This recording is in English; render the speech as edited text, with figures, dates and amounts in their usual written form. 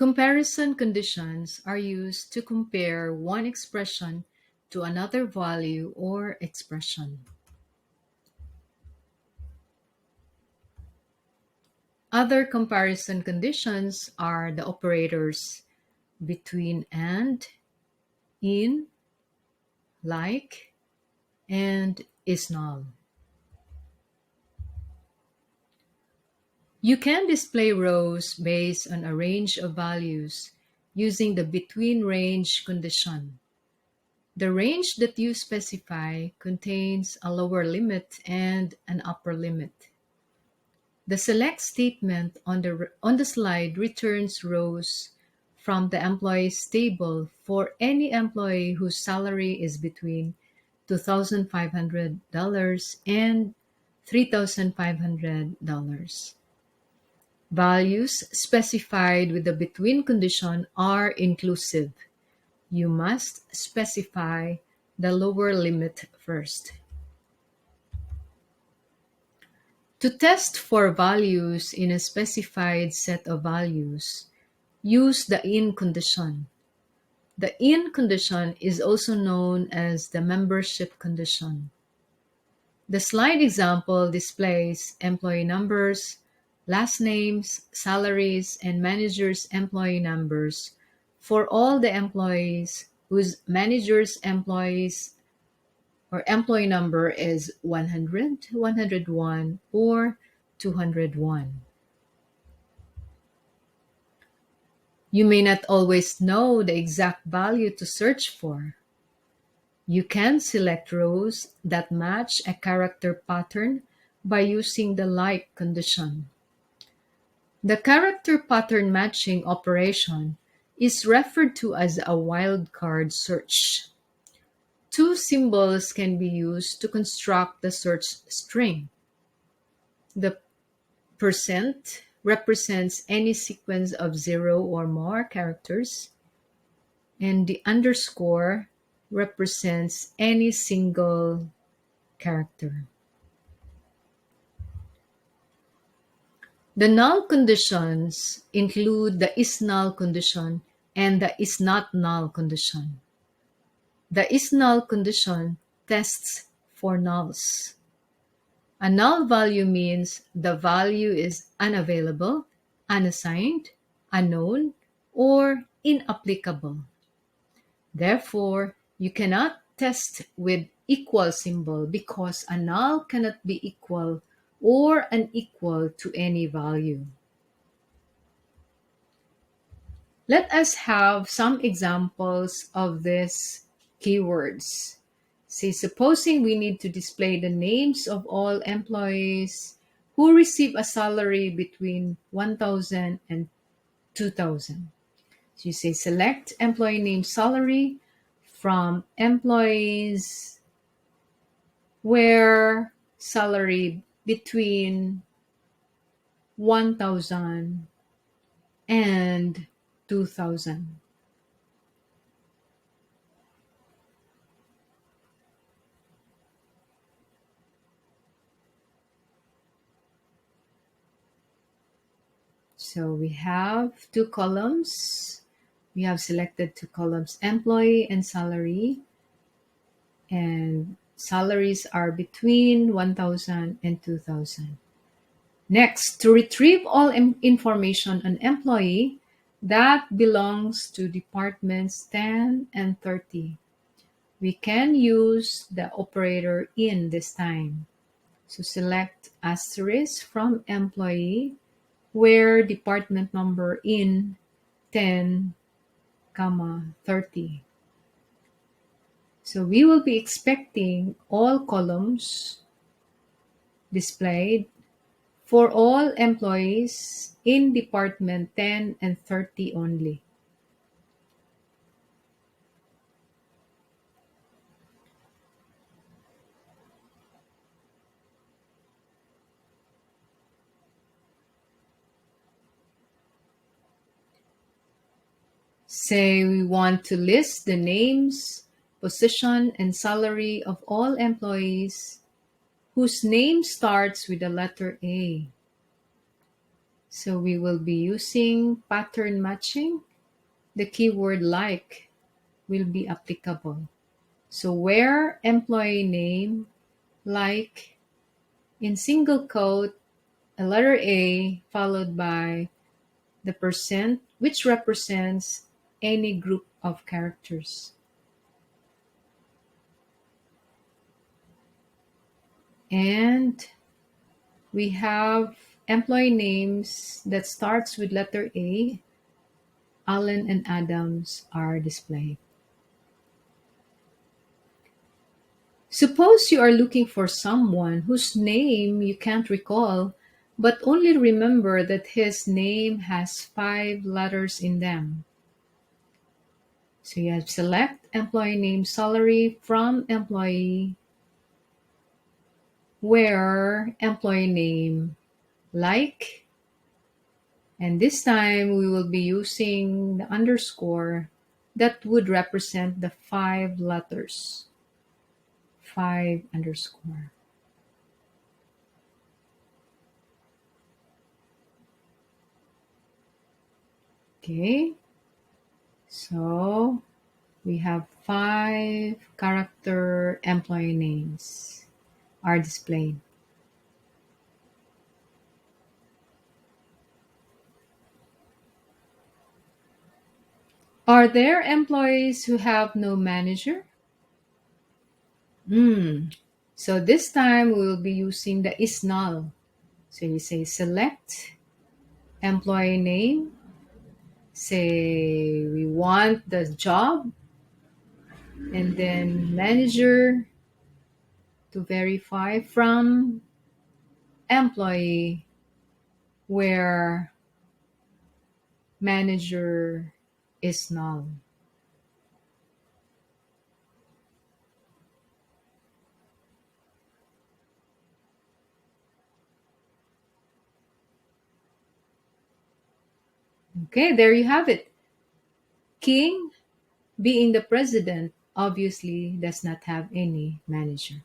Comparison conditions are used to compare one expression to another value or expression. Other comparison conditions are the operators between and, in, like, and is null. You can display rows based on a range of values using the between range condition. The range that you specify contains a lower limit and an upper limit. The select statement on the slide returns rows from the employees table for any employee whose salary is between $2,500 and $3,500. Values specified with the between condition are inclusive. You must specify the lower limit first. To test for values in a specified set of values, use the in condition. The in condition is also known as the membership condition. The slide example displays employee numbers, last names, salaries, and managers' employee numbers for all the employees whose managers' employees or employee number is 100, 101, or 201. You may not always know the exact value to search for. You can select rows that match a character pattern by using the like condition. The character pattern matching operation is referred to as a wildcard search. Two symbols can be used to construct the search string. The percent represents any sequence of 0 or more characters, and the underscore represents any single character. The null conditions include the is null condition and the is not null condition. The is null condition tests for nulls. A null value means the value is unavailable, unassigned, unknown, or inapplicable. Therefore, you cannot test with equal symbol because a null cannot be equal or unequal to any value. Let us have some examples of these keywords. Say, supposing we need to display the names of all employees who receive a salary between 1,000 and 2,000. So you say select employee name salary from employees where salary between 1,000 and 2,000. So we have two columns. We have selected two columns, employee and salary. And salaries are between 1,000 and 2,000. Next, to retrieve all information on employee that belongs to departments 10 and 30, we can use the operator in this time. So select asterisk from employee where department number in 10, 30. So we will be expecting all columns displayed for all employees in department 10 and 30 only. Say we want to list the names, position, and salary of all employees whose name starts with the letter A. So we will be using pattern matching. The keyword like will be applicable. So where employee name, like, in single quote, a letter A followed by the percent, which represents any group of characters. And we have employee names that starts with letter A. Allen and Adams are displayed. Suppose you are looking for someone whose name you can't recall, but only remember that his name has 5 letters in them. So you have select employee name salary from employee, where employee name like, and this time we will be using the underscore that would represent the 5 letters. 5 underscore. Okay, so we have 5 character employee names are displayed. Are there employees who have no manager? So this time we will be using the is null. So you say select employee name, say we want the job, and then manager to verify from employee, where manager is null. Okay, there you have it. King, being the president, obviously does not have any manager.